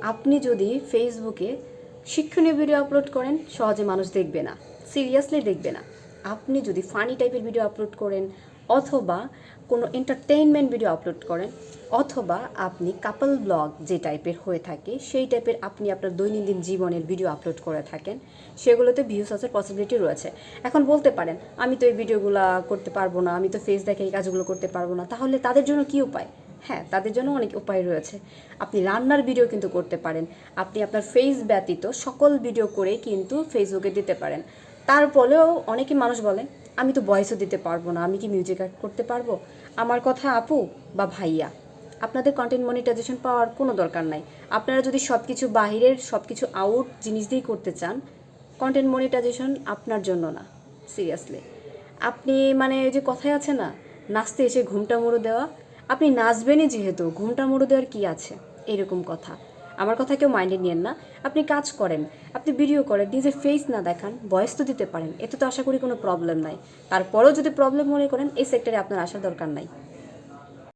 আপনি যদি ফেসবুকে শিক্ষণীয় ভিডিও আপলোড করেন সহজে মানুষ দেখবে না, সিরিয়াসলি দেখবে না। আপনি যদি ফানি টাইপের ভিডিও আপলোড করেন অথবা কোনো এন্টারটেইনমেন্ট ভিডিও আপলোড করেন অথবা আপনি কাপল ব্লগ যে টাইপের হয়ে থাকে সেই টাইপের আপনি আপনার দৈনন্দিন জীবনের ভিডিও আপলোড করে থাকেন, সেগুলোতে ভিউজ আসার পসিবিলিটি রয়েছে। এখন বলতে পারেন আমি তো এই ভিডিওগুলো করতে পারবো না, আমি তো ফেস দেখে এই কাজগুলো করতে পারবো না, তাহলে তাদের জন্য কী উপায়? হ্যাঁ, তাদের জন্য অনেক উপায় রয়েছে। আপনি রান্নার ভিডিও কিন্তু করতে পারেন, আপনি আপনার ফেস ব্যতীত সকল ভিডিও করে কিন্তু ফেসবুকে দিতে পারেন। তারপরেও অনেকে মানুষ বলে আমি তো ভয়েসও দিতে পারবো না, আমি কি মিউজিক অ্যাড করতে পারবো? আমার কথা আপু বা ভাইয়া, আপনাদের কন্টেন্ট মনিটাইজেশন পাওয়ার কোনো দরকার নাই। আপনারা যদি সব কিছু বাহিরের সব কিছু আউট জিনিস দিয়েই করতে চান, কন্টেন্ট মনিটাইজেশন আপনার জন্য না, সিরিয়াসলি। আপনি মানে ওই যে কথায় আছে না, নাচতে এসে ঘুমটা মুড়ো দেওয়া, আপনি নাচবেনই যেহেতু ঘুমটা মুড়ো দেওয়ার কী আছে, এরকম কথা। আমার কথা কেউ মাইন্ডে নিয়েন না। আপনি কাজ করেন, আপনি ভিডিও করেন, নিজের ফেস না দেখান, ভয়েস তো দিতে পারেন, এতে তো আশা করি কোনো প্রবলেম নাই। তারপরেও যদি প্রবলেম মনে করেন এই সেক্টরে আপনার আসার দরকার নাই।